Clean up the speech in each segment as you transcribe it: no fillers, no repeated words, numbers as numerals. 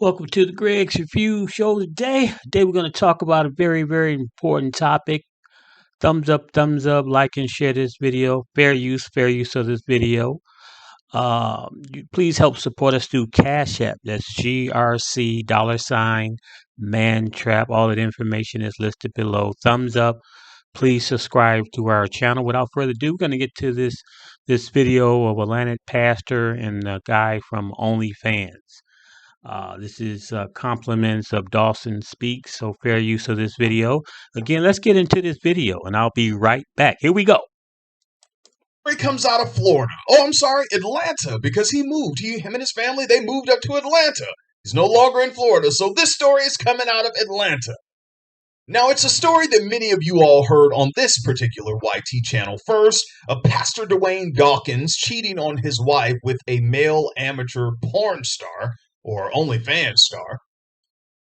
Welcome to the Greg's Review Show today. Today we're going to talk about a very, very important topic. Thumbs up, like and share this video. Fair use of this video. Please help support us through Cash App. That's GRC mantrap. All that information is listed below. Thumbs up. Please subscribe to our channel. Without further ado, we're going to get to this video of Atlantic pastor and a guy from OnlyFans. This is compliments of Dawson Speaks, so fair use of this video. Again, let's get into this video, and I'll be right back. Here we go. He comes out of Florida. Oh, I'm sorry, Atlanta, because he moved. Him and his family, they moved up to Atlanta. He's no longer in Florida, so this story is coming out of Atlanta. Now, it's a story that many of you all heard on this particular YT channel first, of Pastor Dwayne Dawkins cheating on his wife with a male amateur porn star, or OnlyFans star.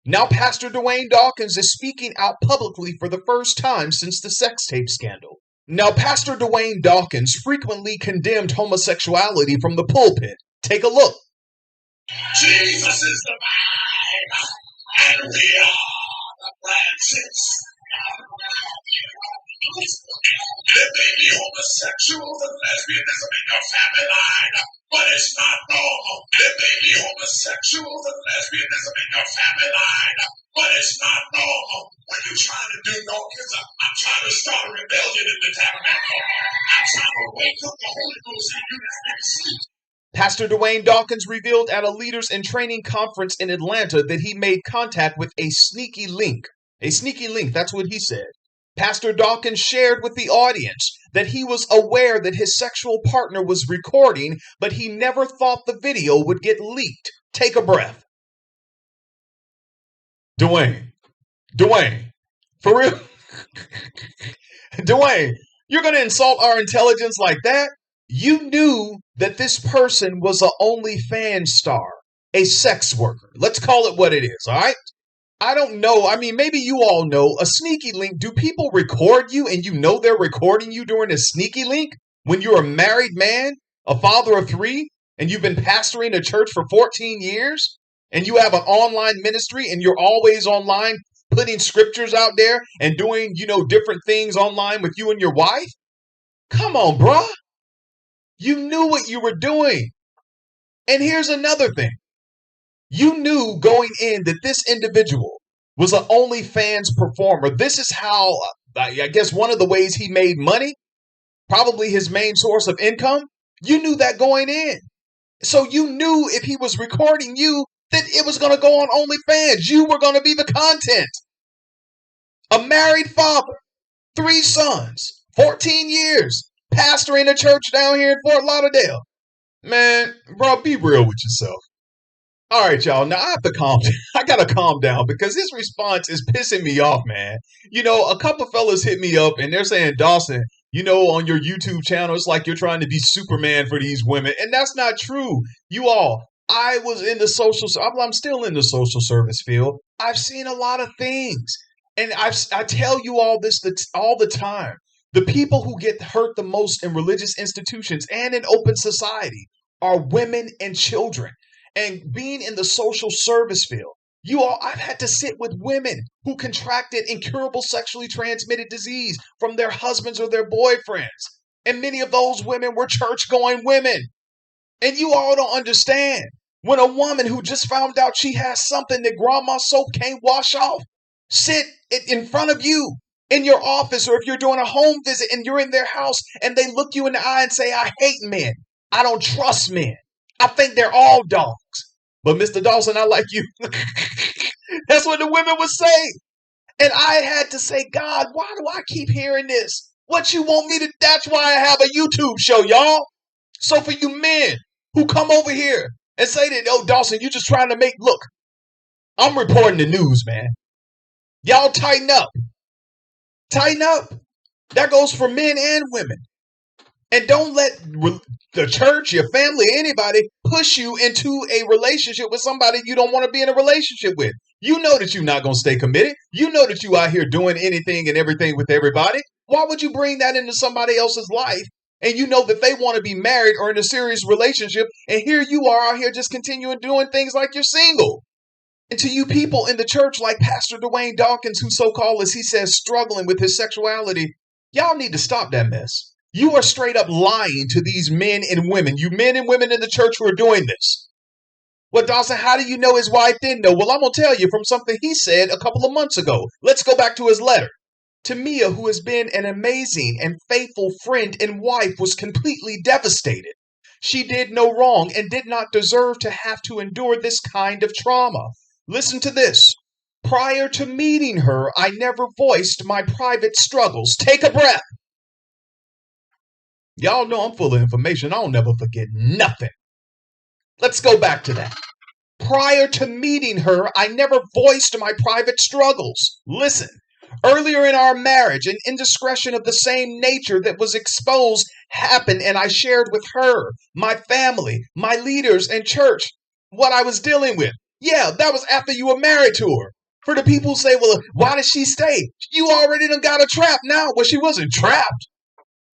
Now, Pastor Dwayne Dawkins is speaking out publicly for the first time since the sex tape scandal. Now, Pastor Dwayne Dawkins frequently condemned homosexuality from the pulpit. Take a look. Jesus is the vine, and we are the branches. There may be homosexuals and lesbianism in your family line, but it's not normal. There may be homosexuals and lesbianism in your family line, but it's not normal. What you trying to do, Dawkins? I'm trying to start a rebellion in the tabernacle. I'm trying to wake up the Holy Ghost in you that's been asleep. Pastor Dwayne Dawkins revealed at a Leaders in Training conference in Atlanta that he made contact with a sneaky link. A sneaky link, that's what he said. Pastor Dawkins shared with the audience that he was aware that his sexual partner was recording, but he never thought the video would get leaked. Take a breath. Dwayne, for real? Dwayne, you're going to insult our intelligence like that? You knew that this person was an OnlyFans star, a sex worker. Let's call it what it is, all right? I don't know. I mean, maybe you all know a sneaky link. Do people record you and you know they're recording you during a sneaky link? When you're a married man, a father of 3, and you've been pastoring a church for 14 years, and you have an online ministry and you're always online putting scriptures out there and doing, different things online with you and your wife? Come on, bruh. You knew what you were doing. And here's another thing. You knew going in that this individual was an OnlyFans performer. This is how, I guess, one of the ways he made money, probably his main source of income. You knew that going in. So you knew if he was recording you, that it was going to go on OnlyFans. You were going to be the content. A married father, 3 sons, 14 years, pastoring a church down here in Fort Lauderdale. Man, bro, be real with yourself. All right, y'all. Now I have to calm down. I got to calm down because his response is pissing me off, man. A couple fellas hit me up and they're saying, Dawson, on your YouTube channel, it's like you're trying to be Superman for these women. And that's not true. I was in the I'm still in the social service field. I've seen a lot of things. And I tell you all this all the time. The people who get hurt the most in religious institutions and in open society are women and children. And being in the social service field, I've had to sit with women who contracted incurable sexually transmitted disease from their husbands or their boyfriends. And many of those women were church-going women. And you all don't understand. When a woman who just found out she has something that grandma soap can't wash off, sit in front of you in your office, or if you're doing a home visit and you're in their house and they look you in the eye and say, I hate men. I don't trust men. I think they're all dogs. But Mr. Dawson, I like you. That's what the women would say. And I had to say, God, why do I keep hearing this? What you want me to? That's why I have a YouTube show, y'all. So for you men who come over here and say that, oh, Dawson, you're just trying to look, I'm reporting the news, man. Y'all tighten up. Tighten up. That goes for men and women. And don't let the church, your family, anybody push you into a relationship with somebody you don't want to be in a relationship with. You know that you're not going to stay committed. You know that you out here doing anything and everything with everybody. Why would you bring that into somebody else's life? And you know that they want to be married or in a serious relationship. And here you are out here just continuing doing things like you're single. And to you people in the church like Pastor Dwayne Dawkins, who so-called, as he says, struggling with his sexuality, y'all need to stop that mess. You are straight up lying to these men and women. You men and women in the church who are doing this. Well, Dawson, how do you know his wife didn't know? Well, I'm going to tell you from something he said a couple of months ago. Let's go back to his letter. To Mia, who has been an amazing and faithful friend and wife, was completely devastated. She did no wrong and did not deserve to have to endure this kind of trauma. Listen to this. Prior to meeting her, I never voiced my private struggles. Take a breath. Y'all know I'm full of information. I'll never forget nothing. Let's go back to that. Prior to meeting her, I never voiced my private struggles. Listen, earlier in our marriage, an indiscretion of the same nature that was exposed happened, and I shared with her, my family, my leaders, and church what I was dealing with. Yeah, that was after you were married to her. For the people who say, well, why did she stay? You already done got her trapped now. Well, she wasn't trapped.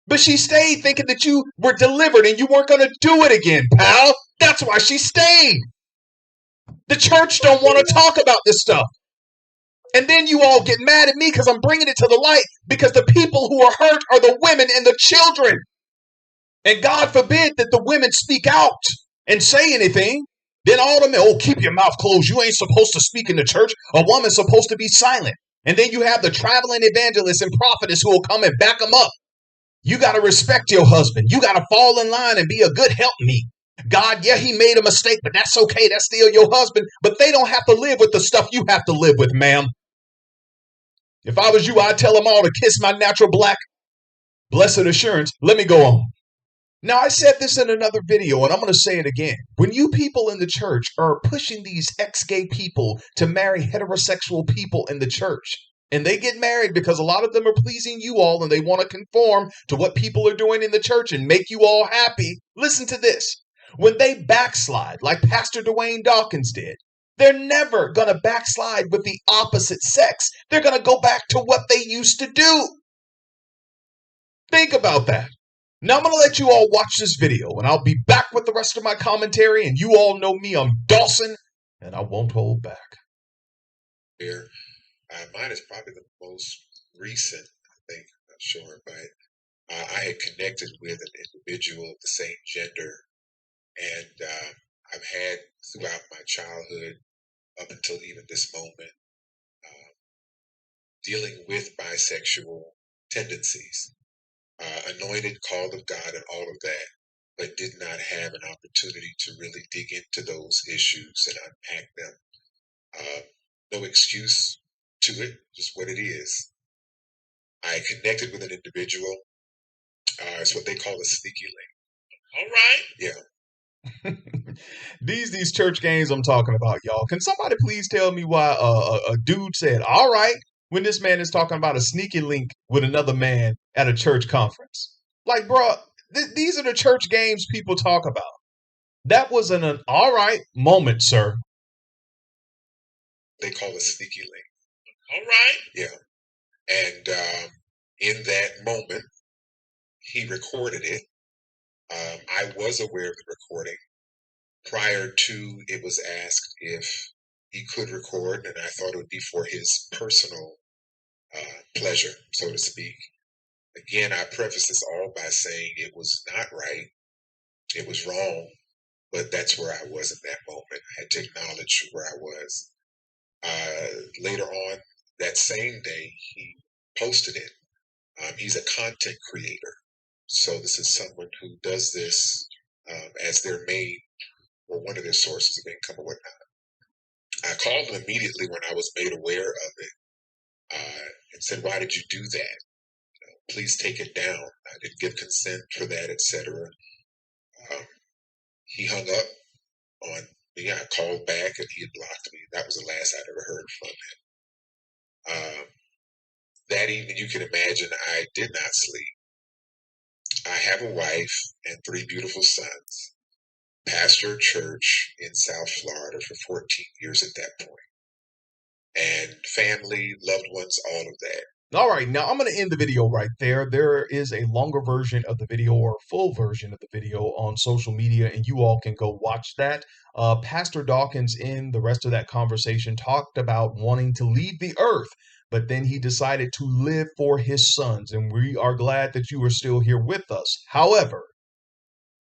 But she stayed thinking that you were delivered and you weren't going to do it again, pal. That's why she stayed. The church don't want to talk about this stuff. And then you all get mad at me because I'm bringing it to the light, because the people who are hurt are the women and the children. And God forbid that the women speak out and say anything. Then all the men, oh, keep your mouth closed. You ain't supposed to speak in the church. A woman's supposed to be silent. And then you have the traveling evangelists and prophetess who will come and back them up. You got to respect your husband. You got to fall in line and be a good helpmeet. God, yeah, he made a mistake, but that's okay. That's still your husband. But they don't have to live with the stuff you have to live with, ma'am. If I was you, I'd tell them all to kiss my natural black blessed assurance. Let me go on. Now, I said this in another video, and I'm going to say it again. When you people in the church are pushing these ex-gay people to marry heterosexual people in the church, and they get married because a lot of them are pleasing you all and they want to conform to what people are doing in the church and make you all happy, listen to this. When they backslide, like Pastor Dwayne Dawkins did, they're never going to backslide with the opposite sex. They're going to go back to what they used to do. Think about that. Now I'm going to let you all watch this video, and I'll be back with the rest of my commentary, and you all know me, I'm Dawson, and I won't hold back. Here, mine is probably the most recent, I think, I'm not sure, but I had connected with an individual of the same gender, and I've had throughout my childhood, up until even this moment, dealing with bisexual tendencies. Anointed, called of God, and all of that, but did not have an opportunity to really dig into those issues and unpack them. No excuse to it, just what it is. I connected with an individual. It's what they call a sneaky link. All right. Yeah. These church games I'm talking about, y'all. Can somebody please tell me why a dude said, all right, when this man is talking about a sneaky link with another man at a church conference? Like, bro, these are the church games people talk about. That was an all right moment, sir. They call a sneaky link. All right. Yeah. And in that moment, he recorded it. I was aware of the recording. Prior to, it was asked if he could record, and I thought it would be for his personal pleasure, so to speak. Again, I preface this all by saying it was not right. It was wrong, but that's where I was in that moment. I had to acknowledge where I was. Later on that same day, he posted it. He's a content creator. So this is someone who does this as their main or one of their sources of income or whatnot. I called him immediately when I was made aware of it and said, why did you do that? Please take it down. I didn't give consent for that, etc. He hung up on me. I called back and he had blocked me. That was the last I'd ever heard from him. That evening, you can imagine, I did not sleep. I have a wife and 3 beautiful sons. Pastor a church in South Florida for 14 years at that point. And family, loved ones, all of that. All right, now I'm going to end the video right there. There is a longer version of the video or full version of the video on social media, and you all can go watch that. Pastor Dawkins, in the rest of that conversation, talked about wanting to leave the earth, but then he decided to live for his sons, and we are glad that you are still here with us. However,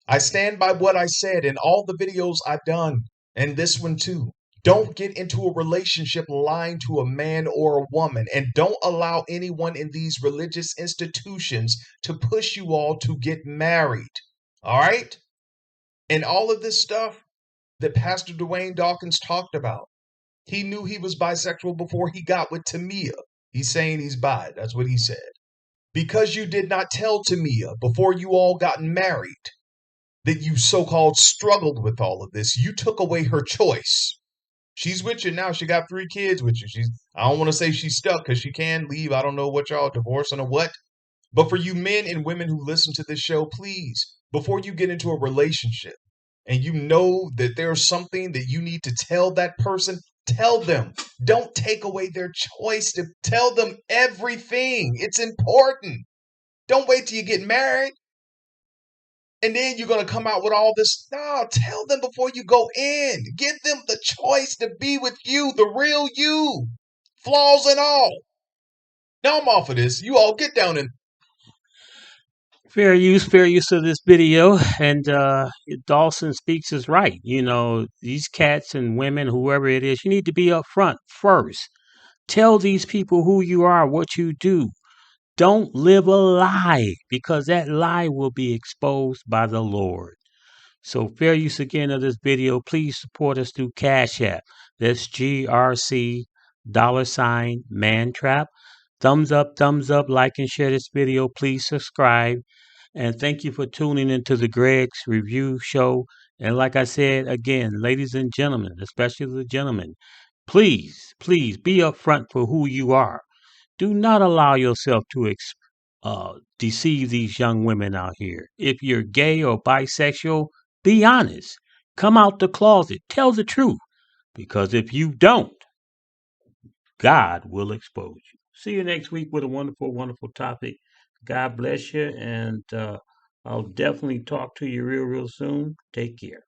I stand by what I said in all the videos I've done, and this one too. Don't get into a relationship lying to a man or a woman, and don't allow anyone in these religious institutions to push you all to get married. All right? And all of this stuff that Pastor Dwayne Dawkins talked about, he knew he was bisexual before he got with Tamia. He's saying he's bi. That's what he said. Because you did not tell Tamia before you all got married that you so-called struggled with all of this. You took away her choice. She's with you now. She got 3 kids with you. I don't want to say she's stuck because she can leave. I don't know what y'all divorcing or what. But for you men and women who listen to this show, please, before you get into a relationship and you know that there's something that you need to tell that person, tell them. Don't take away their choice to tell them everything. It's important. Don't wait till you get married. And then you're going to come out with all this. No, tell them before you go in. Give them the choice to be with you, the real you, flaws and all. Now I'm off of this. You all get down and Fair use of this video. And Dawson Speaks is right. You know, these cats and women, whoever it is, you need to be upfront first. Tell these people who you are, what you do. Don't live a lie, because that lie will be exposed by the Lord. So fair use again of this video. Please support us through Cash App. That's GRC $mantrap. Thumbs up, like and share this video. Please subscribe. And thank you for tuning into the Greg's Review Show. And like I said again, ladies and gentlemen, especially the gentlemen, please be upfront for who you are. Do not allow yourself to deceive these young women out here. If you're gay or bisexual, be honest. Come out the closet. Tell the truth. Because if you don't, God will expose you. See you next week with a wonderful topic. God bless you. And I'll definitely talk to you real soon. Take care.